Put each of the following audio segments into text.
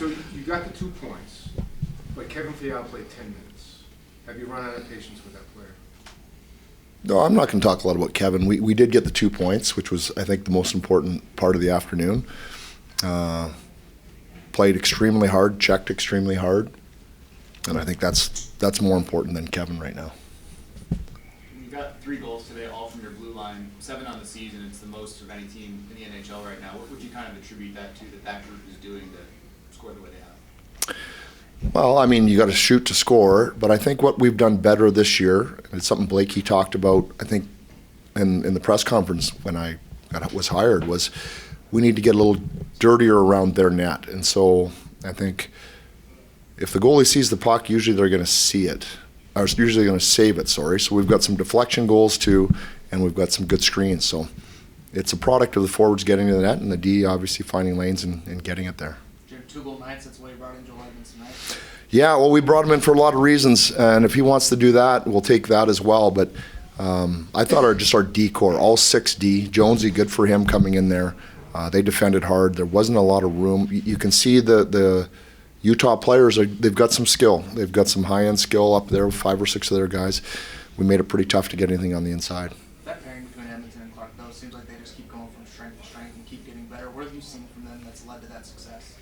So you got the 2 points, but Kevin Fiala played 10 minutes. Have you run out of patience with that player? No, I'm not going to talk a lot about Kevin. We did get the 2 points, which was, I think, the most important part of the afternoon. Played extremely hard, checked extremely hard, and I think that's more important than Kevin right now. You got 3 goals today, all from your blue line, 7 on the season. It's the most of any team in the NHL right now. What would you kind of attribute that to, that group is doing to score the way they have? Well, I mean, you got to shoot to score, but I think what we've done better this year, and it's something Blakey talked about, I think, in the press conference when I was hired, was we need to get a little dirtier around their net. And so I think if the goalie sees the puck, usually they're going to see it, or usually going to save it, sorry. So we've got some deflection goals too, and we've got some good screens. So it's a product of the forwards getting to the net and the D obviously finding lanes and getting it there. 2-goal nights, that's why you brought in Joel Edmonds tonight. Yeah, well, we brought him in for a lot of reasons, and if he wants to do that, we'll take that as well. But I thought our D core, all 6D, Jonesy, good for him coming in there. They defended hard. There wasn't a lot of room. You can see the Utah players, they've got some skill. They've got some high-end skill up there, 5 or 6 of their guys. We made it pretty tough to get anything on the inside. That pairing between Edmonton and Clark, though, seems like they just keep going from strength to strength and keep getting better. What have you seen from them that's led to that success?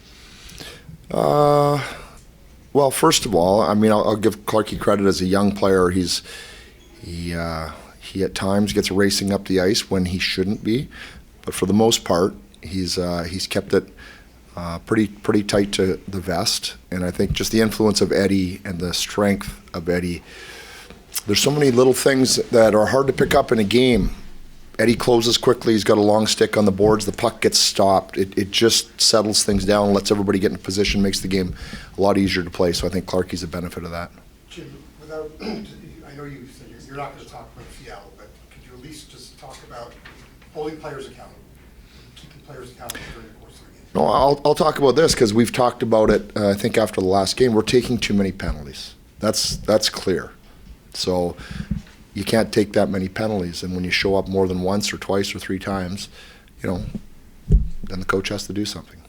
Well, first of all, I mean, I'll give Clarkie credit as a young player. He at times gets racing up the ice when he shouldn't be, but for the most part, he's kept it pretty tight to the vest. And I think just the influence of Eddie and the strength of Eddie. There's so many little things that are hard to pick up in a game. Eddie closes quickly. He's got a long stick on the boards. The puck gets stopped. It just settles things down, lets everybody get in position, makes the game a lot easier to play. So I think Clarkie's a benefit of that. Jim, I know you said you're not going to talk about Fiala, but could you at least just talk about holding players accountable, keeping players accountable during the course of the game? No, I'll talk about this because we've talked about it. I think after the last game, we're taking too many penalties. That's clear. So you can't take that many penalties, and when you show up more than once or twice or 3 times, then the coach has to do something.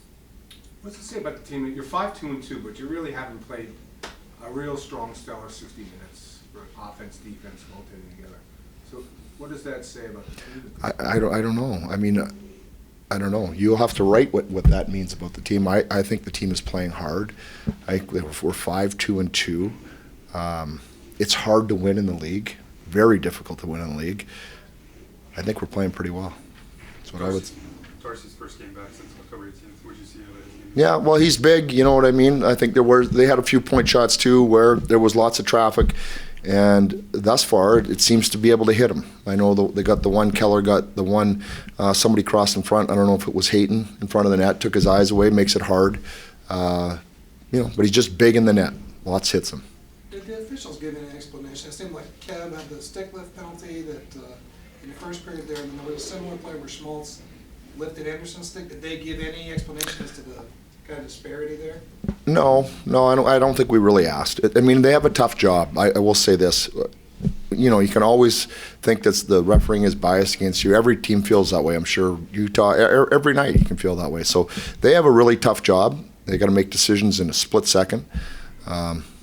What's it say about the team? You're 5-2-2, but you really haven't played a real strong, stellar 60 minutes for offense, defense, goaltending together. So what does that say about the team? I don't know. I mean, I don't know. You'll have to write what that means about the team. I think the team is playing hard. We're 5-2-2. It's hard to win in the league. Very difficult to win in the league. I think we're playing pretty well. That's what I would. Darcy's first game back since October 18th. What did you see of it? Yeah, well, he's big. You know what I mean. I think they had a few point shots too, where there was lots of traffic, and thus far it seems to be able to hit him. I know they got the one. Keller got the one. Somebody crossed in front. I don't know if it was Hayton in front of the net. Took his eyes away. Makes it hard. But he's just big in the net. Lots hits him. Did the officials give any explanation? It seemed like Kev had the stick lift penalty that in the first period there, and then there was a similar play where Schmaltz lifted Anderson's stick. Did they give any explanation as to the kind of disparity there? No, I don't think we really asked. I mean, they have a tough job. I will say this. You can always think that the refereeing is biased against you. Every team feels that way. I'm sure Utah, every night you can feel that way. So they have a really tough job. They got to make decisions in a split second.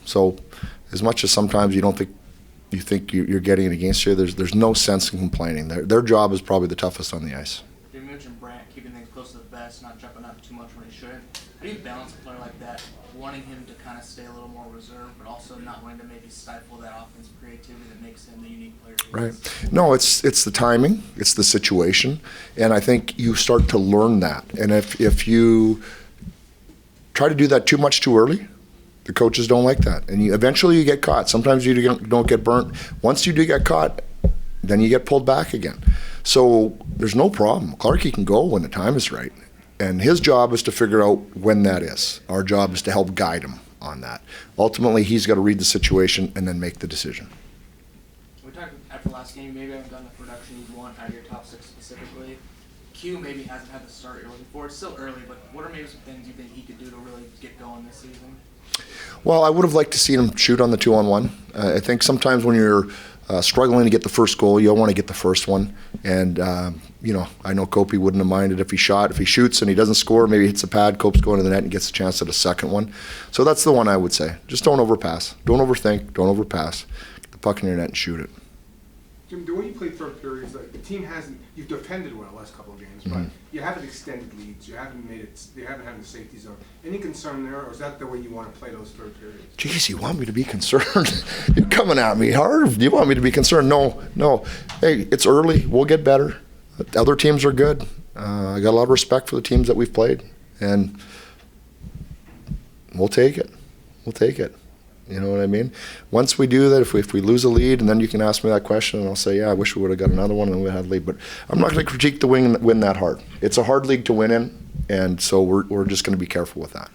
So as much as sometimes you think you're getting it against you, there's no sense in complaining. Their job is probably the toughest on the ice. You mentioned Brandt keeping things close to the vest, not jumping up too much when he shouldn't. How do you balance a player like that, wanting him to kind of stay a little more reserved, but also not wanting to maybe stifle that offensive creativity that makes him the unique player he is? Right. No, it's the timing, it's the situation, and I think you start to learn that. And if you try to do that too much too early, the coaches don't like that, and eventually you get caught. Sometimes you don't get burnt. Once you do get caught, then you get pulled back again. So there's no problem. Clarkie can go when the time is right, and his job is to figure out when that is. Our job is to help guide him on that. Ultimately, he's got to read the situation and then make the decision. We talked after last game, maybe I haven't done the production you want out of your top 6 specifically. Q maybe hasn't had the start you're looking for. It's still early, but what are maybe some things you think he could do to really get going this season? Well, I would have liked to see him shoot on the 2-on-1. I think sometimes when you're struggling to get the first goal, you'll want to get the first one. And you know, I know Kopi wouldn't have minded if he shot. If he shoots and he doesn't score, maybe hits the pad, Cope's going to the net and gets a chance at a second one. So that's the one I would say. Just don't overpass. Don't overthink. Don't overpass. Get the puck in your net and shoot it. Jim, the way you play third periods, like, the team hasn't, you've defended well last couple of games, but you haven't extended leads, you haven't made it, you haven't had the safety zone. Any concern there, or is that the way you want to play those third periods? Geez, you want me to be concerned? You're coming at me hard. You want me to be concerned? No. Hey, it's early. We'll get better. The other teams are good. I got a lot of respect for the teams that we've played, and we'll take it. We'll take it. You know what I mean? Once we do that, if we lose a lead, and then you can ask me that question, and I'll say, yeah, I wish we would have got another one and we had a lead. But I'm not going to critique the win that hard. It's a hard league to win in, and so we're just going to be careful with that.